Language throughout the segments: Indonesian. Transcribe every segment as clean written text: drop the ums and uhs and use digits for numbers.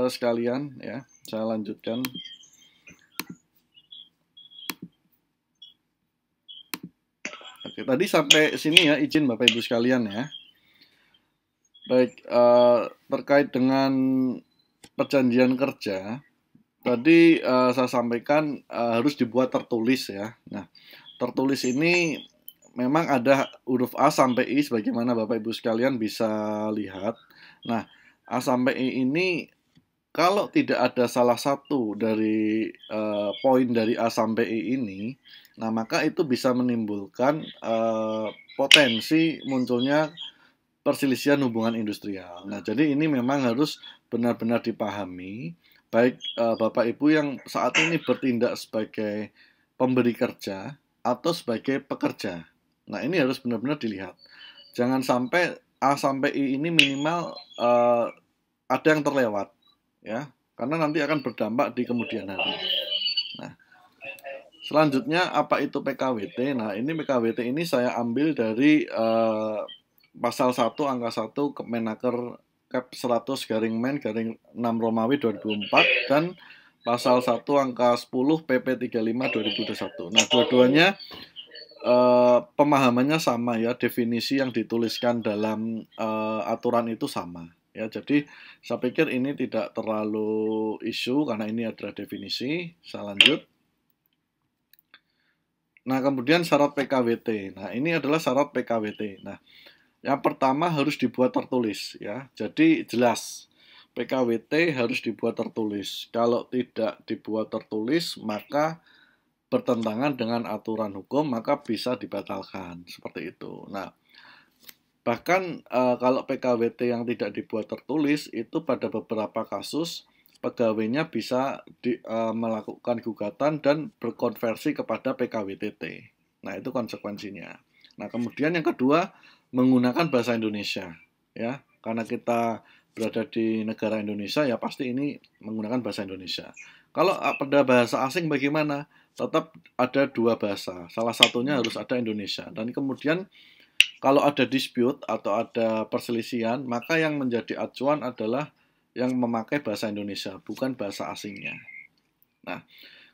sekalian ya, saya lanjutkan. Oke, tadi sampai sini ya, izin Bapak Ibu sekalian ya. Baik, terkait dengan perjanjian kerja, tadi saya sampaikan harus dibuat tertulis ya. Nah, tertulis ini memang ada huruf A sampai I sebagaimana Bapak Ibu sekalian bisa lihat. Nah, A sampai I ini kalau tidak ada salah satu dari poin dari A sampai I ini, nah maka itu bisa menimbulkan potensi munculnya perselisihan hubungan industrial. Nah, jadi ini memang harus benar-benar dipahami, baik Bapak Ibu yang saat ini bertindak sebagai pemberi kerja atau sebagai pekerja. Nah, ini harus benar-benar dilihat. Jangan sampai A sampai I ini minimal ada yang terlewat, ya, karena nanti akan berdampak di kemudian hari. Nah, selanjutnya apa itu PKWT? Nah, ini PKWT ini saya ambil dari pasal 1 angka 1 Kemenaker Kep 100 garing Men garing 6 Romawi 2004 dan pasal 1 angka 10 PP 35 2021. Nah, dua-duanya pemahamannya sama ya, definisi yang dituliskan dalam aturan itu sama ya. Jadi saya pikir ini tidak terlalu isu karena ini adalah definisi. Saya lanjut. Nah, kemudian syarat PKWT. Nah, ini adalah syarat PKWT. Nah, yang pertama harus dibuat tertulis ya. Jadi jelas PKWT harus dibuat tertulis. Kalau tidak dibuat tertulis maka bertentangan dengan aturan hukum, maka bisa dibatalkan seperti itu. Nah, bahkan kalau PKWT yang tidak dibuat tertulis itu pada beberapa kasus pegawainya bisa melakukan gugatan dan berkonversi kepada PKWTT. Nah, itu konsekuensinya. Nah, kemudian yang kedua menggunakan bahasa Indonesia ya, karena kita berada di negara Indonesia ya pasti ini menggunakan bahasa Indonesia. Kalau pada bahasa asing bagaimana? Tetap ada dua bahasa, salah satunya harus ada Indonesia. Dan kemudian kalau ada dispute atau ada perselisihan, maka yang menjadi acuan adalah yang memakai bahasa Indonesia, bukan bahasa asingnya. Nah,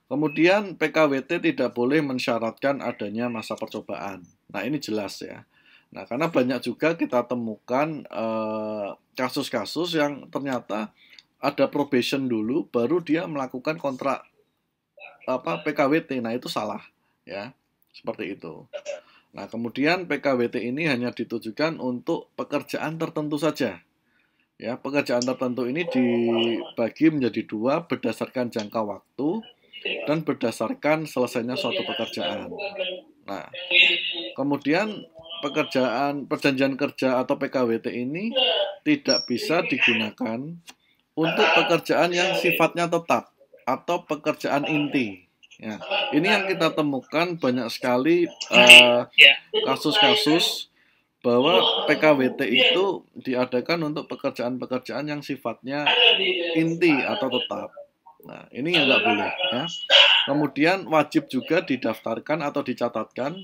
kemudian PKWT tidak boleh mensyaratkan adanya masa percobaan. Nah, ini jelas ya. Nah, karena banyak juga kita temukan kasus-kasus yang ternyata ada probation dulu, baru dia melakukan kontrak PKWT. Nah, itu salah ya, seperti itu. Nah, kemudian PKWT ini hanya ditujukan untuk pekerjaan tertentu saja. Ya, pekerjaan tertentu ini dibagi menjadi dua berdasarkan jangka waktu dan berdasarkan selesainya suatu pekerjaan. Nah, kemudian perjanjian kerja atau PKWT ini tidak bisa digunakan untuk pekerjaan yang sifatnya tetap atau pekerjaan inti. Ya, ini yang kita temukan banyak sekali kasus-kasus bahwa PKWT itu diadakan untuk pekerjaan-pekerjaan yang sifatnya inti atau tetap. Nah, ini yang nggak boleh ya. Kemudian wajib juga didaftarkan atau dicatatkan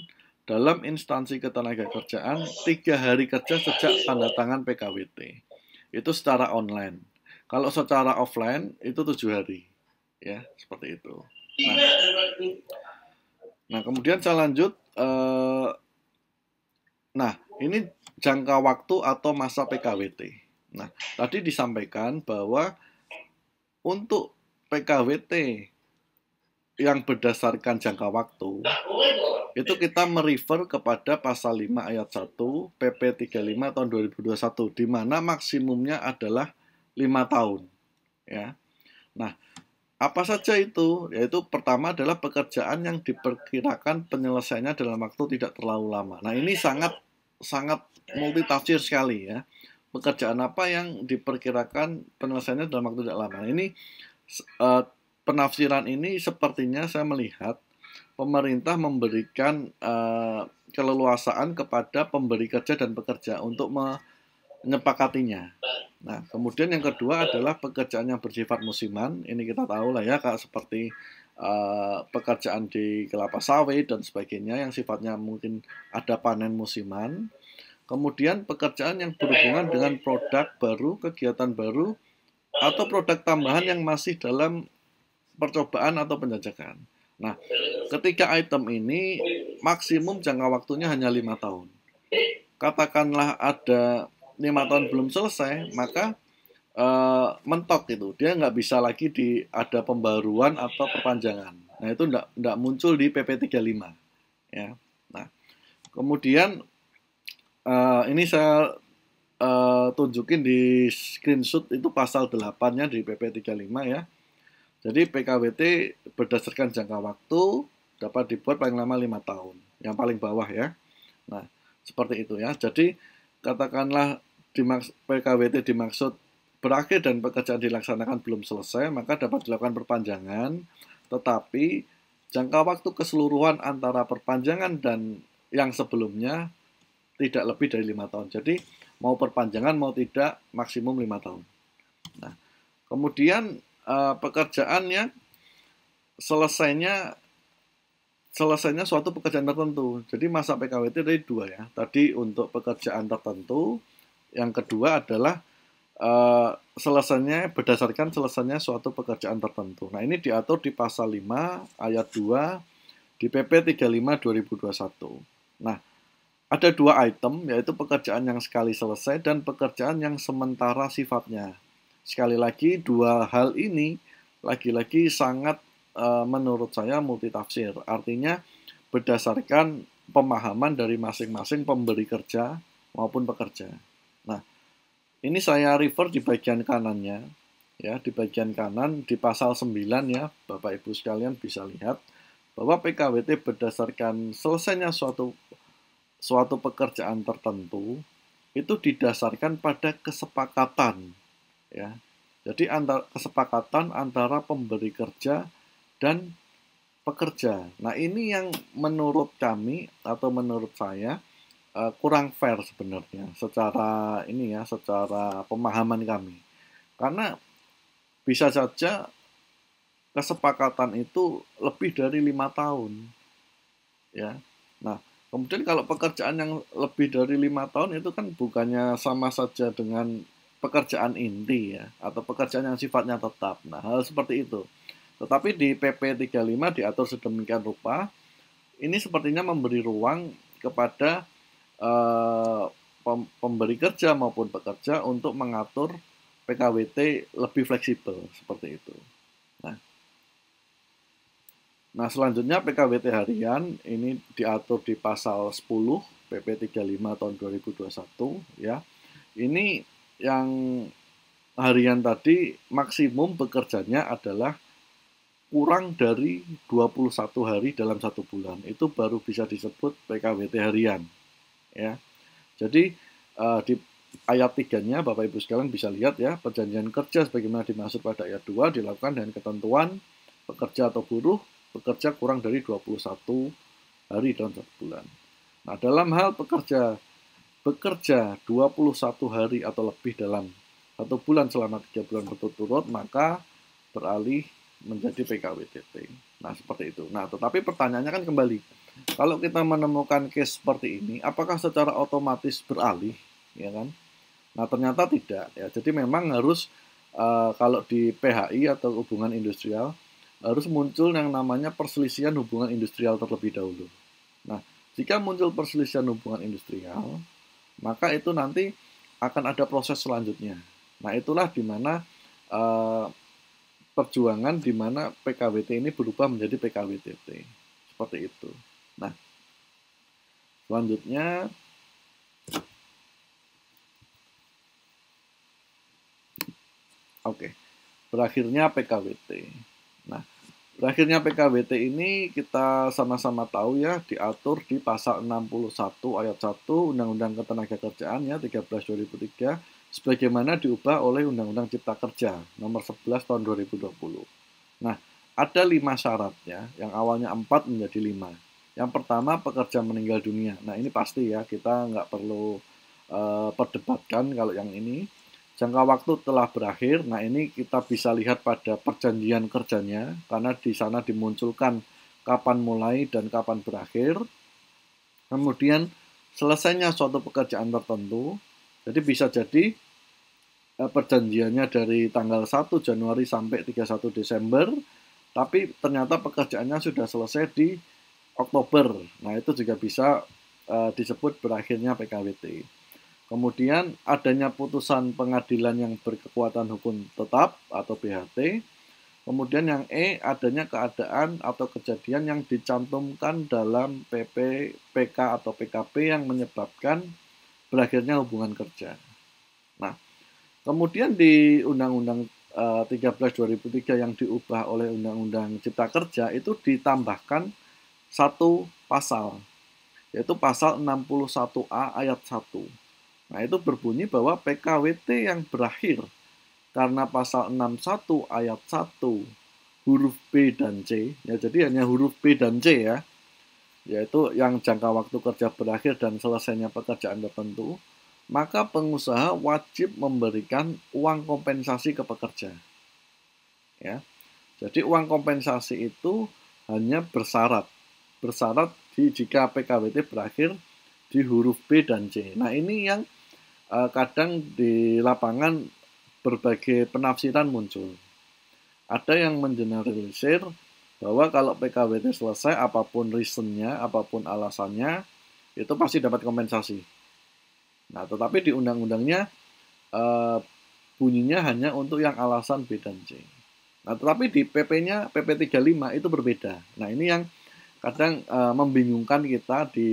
dalam instansi ketenagakerjaan 3 hari kerja sejak tanda tangan PKWT. Itu secara online. Kalau secara offline itu 7 hari. Ya, seperti itu. Nah, kemudian saya lanjut. Nah, ini jangka waktu atau masa PKWT. Nah, tadi disampaikan bahwa untuk PKWT yang berdasarkan jangka waktu, itu kita merefer kepada pasal 5 ayat 1 PP 35 tahun 2021, di mana maksimumnya adalah 5 tahun. Ya. Nah, apa saja itu? Yaitu pertama adalah pekerjaan yang diperkirakan penyelesaiannya dalam waktu tidak terlalu lama. Nah, ini sangat multitafsir sekali ya. Pekerjaan apa yang diperkirakan penyelesaiannya dalam waktu tidak lama. Nah, ini penafsiran ini sepertinya saya melihat pemerintah memberikan keleluasaan kepada pemberi kerja dan pekerja untuk menyepakatinya. Nah, kemudian yang kedua adalah pekerjaan yang bersifat musiman. Ini kita tahu lah ya, Kak, seperti pekerjaan di kelapa sawit dan sebagainya yang sifatnya mungkin ada panen musiman. Kemudian pekerjaan yang berhubungan dengan produk baru, kegiatan baru, atau produk tambahan yang masih dalam percobaan atau penjajakan. Nah, ketiga item ini maksimum jangka waktunya hanya 5 tahun. Katakanlah ada 5 tahun belum selesai, maka mentok itu, dia nggak bisa lagi ada pembaruan atau perpanjangan. Nah, itu nggak muncul di PP 35 ya. Nah, kemudian ini saya tunjukin di screenshot itu pasal 8-nya di PP 35 ya. Jadi PKWT berdasarkan jangka waktu dapat dibuat paling lama 5 tahun. Yang paling bawah ya. Nah, seperti itu ya. Jadi katakanlah PKWT dimaksud berakhir dan pekerjaan dilaksanakan belum selesai, maka dapat dilakukan perpanjangan, tetapi jangka waktu keseluruhan antara perpanjangan dan yang sebelumnya tidak lebih dari 5 tahun. Jadi mau perpanjangan mau tidak maksimum 5 tahun. Nah, kemudian pekerjaannya selesainya suatu pekerjaan tertentu. Jadi masa PKWT dari dua ya. Tadi untuk pekerjaan tertentu, yang kedua adalah berdasarkan selesainya suatu pekerjaan tertentu. Nah, ini diatur di pasal 5 ayat 2 di PP 35 2021. Nah, ada dua item, yaitu pekerjaan yang sekali selesai dan pekerjaan yang sementara sifatnya. Sekali lagi, dua hal ini lagi-lagi sangat menurut saya multitafsir. Artinya berdasarkan pemahaman dari masing-masing pemberi kerja maupun pekerja. Nah, ini saya refer di bagian kanannya, ya, di bagian kanan di pasal 9 ya, Bapak Ibu sekalian bisa lihat bahwa PKWT berdasarkan selesainya suatu pekerjaan tertentu itu didasarkan pada kesepakatan, ya. Jadi kesepakatan antara pemberi kerja dan pekerja. Nah, ini yang menurut kami atau menurut saya kurang fair sebenarnya secara pemahaman kami. Karena bisa saja kesepakatan itu lebih dari 5 tahun, ya. Nah, kemudian kalau pekerjaan yang lebih dari 5 tahun itu kan bukannya sama saja dengan pekerjaan inti ya, atau pekerjaan yang sifatnya tetap. Nah, hal seperti itu. Tetapi di PP 35 diatur sedemikian rupa, ini sepertinya memberi ruang kepada pemberi kerja maupun pekerja untuk mengatur PKWT lebih fleksibel seperti itu. Nah, selanjutnya PKWT harian ini diatur di pasal 10 PP 35 tahun 2021 ya. Ini yang harian tadi maksimum bekerjanya adalah kurang dari 21 hari dalam 1 bulan. Itu baru bisa disebut PKWT harian. Ya. Jadi di ayat 3-nya Bapak Ibu sekalian bisa lihat ya, perjanjian kerja sebagaimana dimaksud pada ayat 2 dilakukan dengan ketentuan pekerja atau buruh bekerja kurang dari 21 hari dalam 1 bulan. Nah, dalam hal bekerja 21 hari atau lebih dalam 1 bulan selama 3 bulan berturut-turut, maka beralih menjadi PKWTT. Nah, seperti itu. Nah, tetapi pertanyaannya kan kembali, kalau kita menemukan case seperti ini, apakah secara otomatis beralih, ya kan? Nah, ternyata tidak. Ya, jadi memang harus kalau di PHI atau hubungan industrial harus muncul yang namanya perselisihan hubungan industrial terlebih dahulu. Nah, jika muncul perselisihan hubungan industrial, maka itu nanti akan ada proses selanjutnya. Nah, itulah di mana perjuangan di mana PKWT ini berubah menjadi PKWTT. Seperti itu. Nah, selanjutnya berakhirnya PKWT. Nah, berakhirnya PKWT ini kita sama-sama tahu ya, diatur di pasal 61 ayat 1 Undang-Undang Ketenagakerjaan ya 13 2003 sebagaimana diubah oleh Undang-Undang Cipta Kerja nomor 11 tahun 2020. Nah, ada 5 syaratnya, yang awalnya 4 menjadi 5. Yang pertama, pekerja meninggal dunia. Nah, ini pasti ya, kita nggak perlu perdebatkan kalau yang ini. Jangka waktu telah berakhir. Nah, ini kita bisa lihat pada perjanjian kerjanya, karena di sana dimunculkan kapan mulai dan kapan berakhir. Kemudian, selesainya suatu pekerjaan tertentu. Jadi bisa jadi perjanjiannya dari tanggal 1 Januari sampai 31 Desember, tapi ternyata pekerjaannya sudah selesai di Oktober. Nah, itu juga bisa disebut berakhirnya PKWT. Kemudian adanya putusan pengadilan yang berkekuatan hukum tetap atau BHT. Kemudian yang E, adanya keadaan atau kejadian yang dicantumkan dalam PP, PK atau PKP yang menyebabkan berakhirnya hubungan kerja. Nah, kemudian di Undang-Undang 13 2003 yang diubah oleh Undang-Undang Cipta Kerja itu ditambahkan satu pasal, yaitu pasal 61A ayat 1. Nah, itu berbunyi bahwa PKWT yang berakhir karena pasal 61 ayat 1 huruf B dan C, ya jadi hanya huruf B dan C ya, yaitu yang jangka waktu kerja berakhir dan selesainya pekerjaan tertentu, maka pengusaha wajib memberikan uang kompensasi ke pekerja. Ya. Jadi uang kompensasi itu hanya bersyarat jika PKWT berakhir di huruf B dan C. Nah, ini yang kadang di lapangan berbagai penafsiran muncul. Ada yang mengeneralisir bahwa kalau PKWT selesai, apapun reasonnya, apapun alasannya, itu pasti dapat kompensasi. Nah, tetapi di undang-undangnya bunyinya hanya untuk yang alasan B dan C. Nah, tetapi di PP-nya, PP 35 itu berbeda. Nah, ini yang kadang membingungkan kita di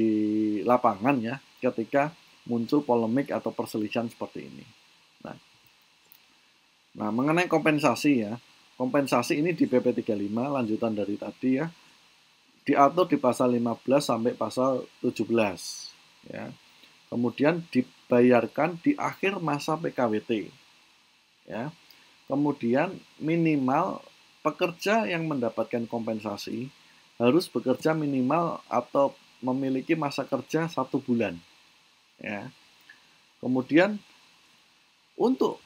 lapangan ya, ketika muncul polemik atau perselisihan seperti ini. Nah, mengenai kompensasi ya, kompensasi ini di PP 35 lanjutan dari tadi ya, diatur di pasal 15 sampai pasal 17 ya. Kemudian dibayarkan di akhir masa PKWT ya. Kemudian minimal pekerja yang mendapatkan kompensasi harus bekerja minimal atau memiliki masa kerja 1 bulan ya. Kemudian untuk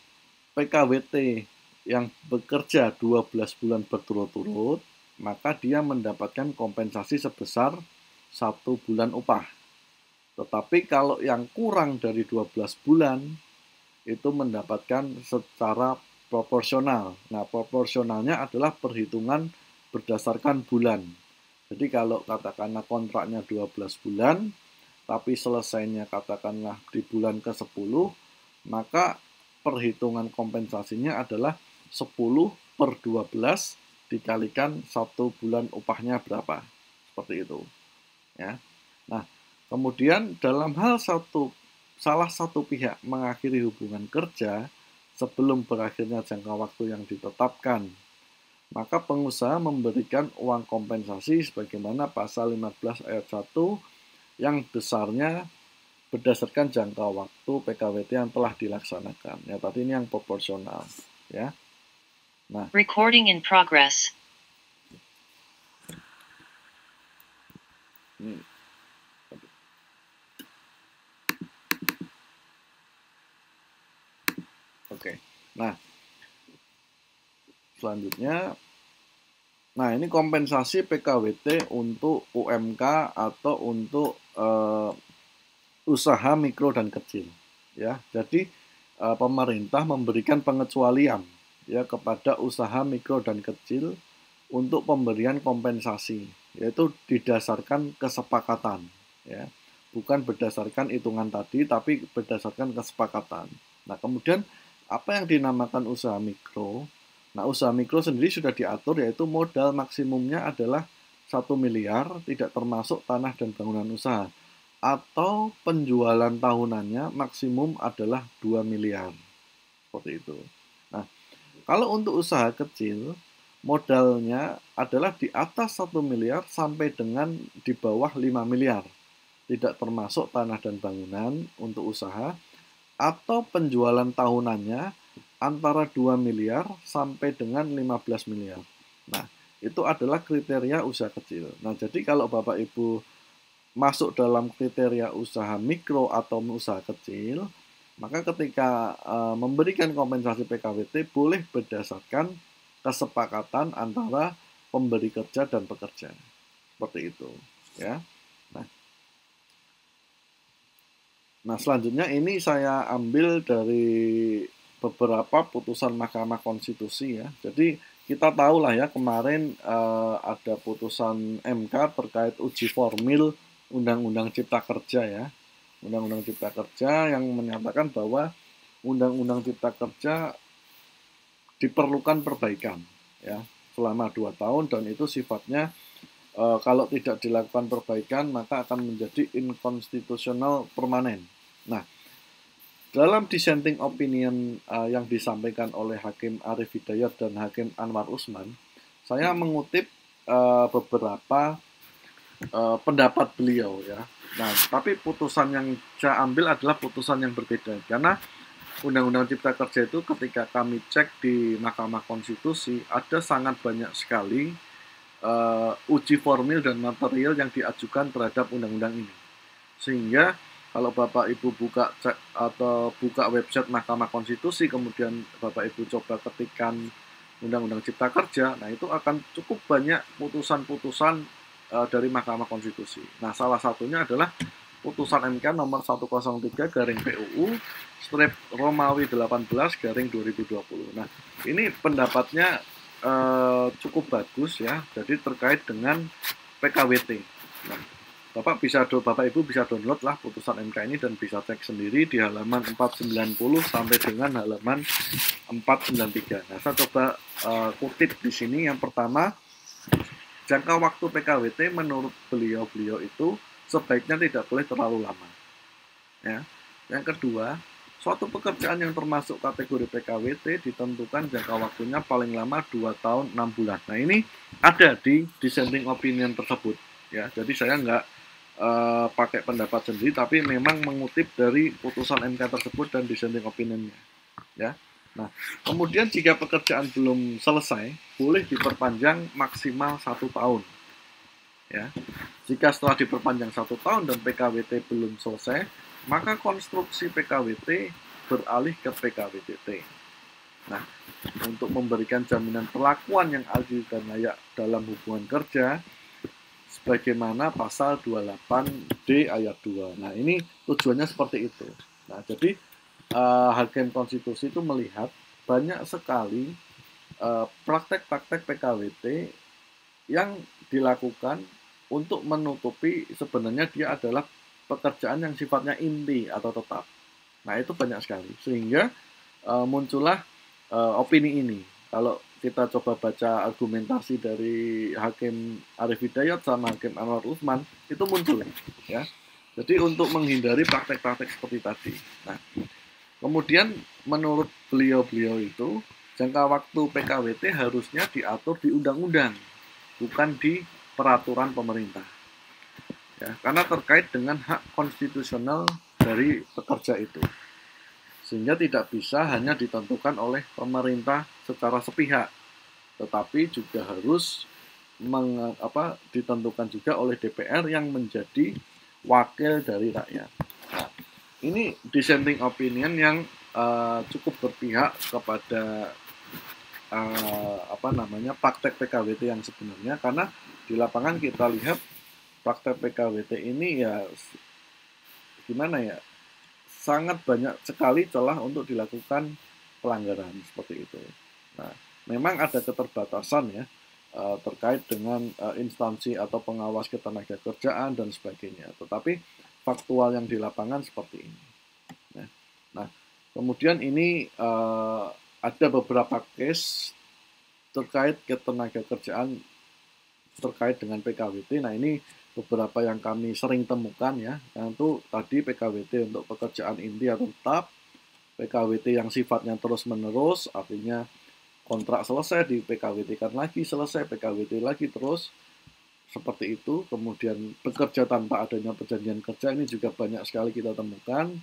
PKWT yang bekerja 12 bulan berturut-turut, maka dia mendapatkan kompensasi sebesar 1 bulan upah. Tetapi kalau yang kurang dari 12 bulan, itu mendapatkan secara proporsional. Nah, proporsionalnya adalah perhitungan berdasarkan bulan. Jadi kalau katakanlah kontraknya 12 bulan, tapi selesainya katakanlah di bulan ke-10, maka perhitungan kompensasinya adalah 10 per 12 dikalikan 1 bulan upahnya berapa. Seperti itu. Ya. Nah, kemudian dalam hal salah satu pihak mengakhiri hubungan kerja sebelum berakhirnya jangka waktu yang ditetapkan, maka pengusaha memberikan uang kompensasi sebagaimana pasal 15 ayat 1 yang besarnya berdasarkan jangka waktu PKWT yang telah dilaksanakan. Ya, tadi ini yang proporsional, ya. Nah, recording in progress. Oke. Nah, selanjutnya, nah ini kompensasi PKWT untuk UMK atau untuk usaha mikro dan kecil, ya. Jadi pemerintah memberikan pengecualian ya kepada usaha mikro dan kecil untuk pemberian kompensasi, yaitu didasarkan kesepakatan, ya, bukan berdasarkan hitungan tadi, tapi berdasarkan kesepakatan. Nah, kemudian apa yang dinamakan usaha mikro? Nah, usaha mikro sendiri sudah diatur, yaitu modal maksimumnya adalah 1 miliar, tidak termasuk tanah dan bangunan usaha, atau penjualan tahunannya maksimum adalah 2 miliar. Seperti itu. Nah, kalau untuk usaha kecil, modalnya adalah di atas 1 miliar sampai dengan di bawah 5 miliar. Tidak termasuk tanah dan bangunan untuk usaha, atau penjualan tahunannya antara 2 miliar sampai dengan 15 miliar. Nah, itu adalah kriteria usaha kecil. Nah, jadi kalau Bapak Ibu masuk dalam kriteria usaha mikro atau usaha kecil, maka ketika memberikan kompensasi PKWT boleh berdasarkan kesepakatan antara pemberi kerja dan pekerja. Seperti itu, ya. Nah, selanjutnya ini saya ambil dari beberapa putusan Mahkamah Konstitusi ya. Jadi kita tahu lah ya kemarin ada putusan MK terkait uji formil Undang-Undang Cipta Kerja ya. Undang-Undang Cipta Kerja yang menyatakan bahwa Undang-Undang Cipta Kerja diperlukan perbaikan ya selama 2 tahun, dan itu sifatnya kalau tidak dilakukan perbaikan maka akan menjadi inkonstitusional permanen. Nah, dalam dissenting opinion yang disampaikan oleh Hakim Arief Hidayat dan Hakim Anwar Usman, saya mengutip beberapa pendapat beliau ya. Nah, tapi putusan yang saya ambil adalah putusan yang berbeda, karena Undang-Undang Cipta Kerja itu ketika kami cek di Mahkamah Konstitusi ada sangat banyak sekali uji formil dan material yang diajukan terhadap undang-undang ini. Sehingga kalau Bapak Ibu buka cek atau buka website Mahkamah Konstitusi, kemudian Bapak Ibu coba ketikkan Undang-Undang Cipta Kerja, nah itu akan cukup banyak putusan-putusan dari Mahkamah Konstitusi. Nah, salah satunya adalah putusan MK nomor 103 garing PUU strip Romawi 18 garing 2020. Nah, ini pendapatnya cukup bagus ya, jadi terkait dengan PKWT. Nah, Bapak Ibu bisa download lah putusan MK ini dan bisa cek sendiri di halaman 490 sampai dengan halaman 493. Nah, saya coba kutip di sini. Yang pertama, jangka waktu PKWT menurut beliau itu sebaiknya tidak boleh terlalu lama. Ya. Yang kedua, suatu pekerjaan yang termasuk kategori PKWT ditentukan jangka waktunya paling lama 2 tahun 6 bulan. Nah, ini ada di dissenting opinion tersebut. Ya, jadi saya nggak pakai pendapat sendiri, tapi memang mengutip dari putusan MK tersebut dan dissenting opinionnya. Ya. Nah, kemudian jika pekerjaan belum selesai, boleh diperpanjang maksimal 1 tahun. Ya. Jika setelah diperpanjang 1 tahun dan PKWT belum selesai, maka konstruksi PKWT beralih ke PKWTT. Nah, untuk memberikan jaminan perlakuan yang adil dan layak dalam hubungan kerja, sebagaimana pasal 28D ayat 2. Nah, ini tujuannya seperti itu. Nah, jadi Hakim Konstitusi itu melihat banyak sekali praktek-praktek PKWT yang dilakukan untuk menutupi sebenarnya dia adalah pekerjaan yang sifatnya inti atau tetap. Nah, itu banyak sekali. Sehingga muncullah opini ini. Kalau kita coba baca argumentasi dari Hakim Arief Hidayat sama Hakim Anwar Usman, itu muncul. Ya. Jadi untuk menghindari praktek-praktek seperti tadi. Nah, kemudian menurut beliau itu, jangka waktu PKWT harusnya diatur di undang-undang, bukan di peraturan pemerintah. Ya, karena terkait dengan hak konstitusional dari pekerja itu. Sehingga tidak bisa hanya ditentukan oleh pemerintah secara sepihak, tetapi juga harus ditentukan juga oleh DPR yang menjadi wakil dari rakyat. Nah, ini dissenting opinion yang cukup berpihak kepada praktek PKWT yang sebenarnya, karena di lapangan kita lihat praktek PKWT ini ya gimana ya, sangat banyak sekali celah untuk dilakukan pelanggaran seperti itu. Nah, memang ada keterbatasan ya terkait dengan instansi atau pengawas ketenagakerjaan dan sebagainya. Tetapi faktual yang di lapangan seperti ini. Nah, kemudian ini ada beberapa case terkait ketenagakerjaan terkait dengan PKWT. Nah, ini beberapa yang kami sering temukan ya. Yang itu tadi PKWT untuk pekerjaan inti atau tetap, PKWT yang sifatnya terus-menerus, artinya kontrak selesai di PKWT-kan lagi, selesai PKWT lagi terus, seperti itu. Kemudian bekerja tanpa adanya perjanjian kerja, ini juga banyak sekali kita temukan.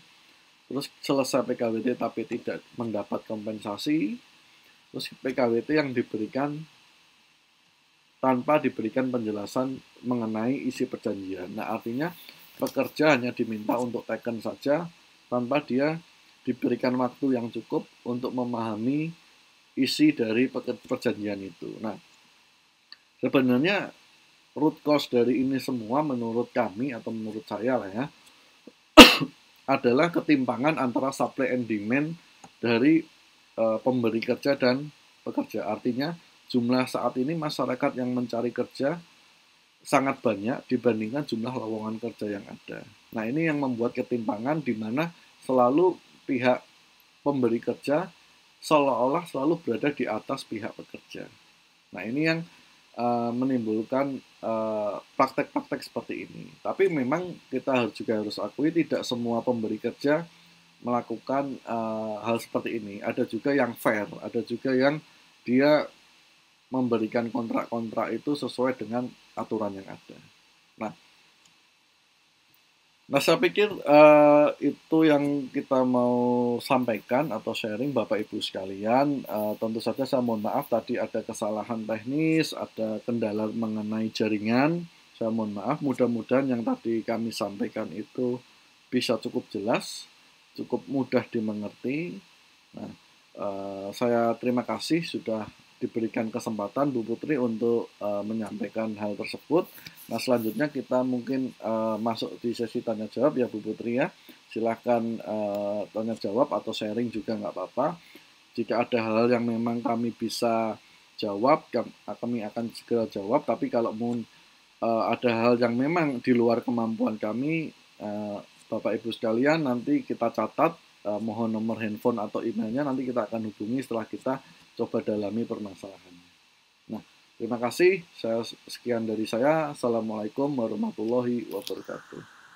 Terus selesai PKWT tapi tidak mendapat kompensasi. Terus PKWT yang diberikan tanpa diberikan penjelasan mengenai isi perjanjian. Nah, artinya pekerja hanya diminta untuk teken saja tanpa dia diberikan waktu yang cukup untuk memahami isi dari perjanjian itu. Nah, sebenarnya root cause dari ini semua menurut kami atau menurut saya lah ya, adalah ketimpangan antara supply and demand dari pemberi kerja dan pekerja. Artinya jumlah saat ini masyarakat yang mencari kerja sangat banyak dibandingkan jumlah lowongan kerja yang ada. Nah, ini yang membuat ketimpangan di mana selalu pihak pemberi kerja seolah-olah selalu berada di atas pihak pekerja. Nah, ini yang menimbulkan praktek-praktek seperti ini. Tapi memang kita juga harus akui tidak semua pemberi kerja melakukan hal seperti ini. Ada juga yang fair, ada juga yang dia memberikan kontrak-kontrak itu sesuai dengan aturan yang ada. Nah, saya pikir itu yang kita mau sampaikan atau sharing Bapak Ibu sekalian. Tentu saja saya mohon maaf tadi ada kesalahan teknis, ada kendala mengenai jaringan. Saya mohon maaf. Mudah-mudahan yang tadi kami sampaikan itu bisa cukup jelas, cukup mudah dimengerti. Nah, saya terima kasih sudah diberikan kesempatan Bu Putri untuk menyampaikan hal tersebut. Nah, selanjutnya kita mungkin masuk di sesi tanya jawab ya Bu Putri ya. Silahkan tanya jawab atau sharing juga nggak apa-apa. Jika ada hal yang memang kami bisa jawab, kami akan segera jawab. Tapi kalau mau ada hal yang memang di luar kemampuan kami, Bapak Ibu sekalian, nanti kita catat, mohon nomor handphone atau emailnya, nanti kita akan hubungi setelah kita coba dalami permasalahannya. Nah, terima kasih. Sekian dari saya. Assalamualaikum warahmatullahi wabarakatuh.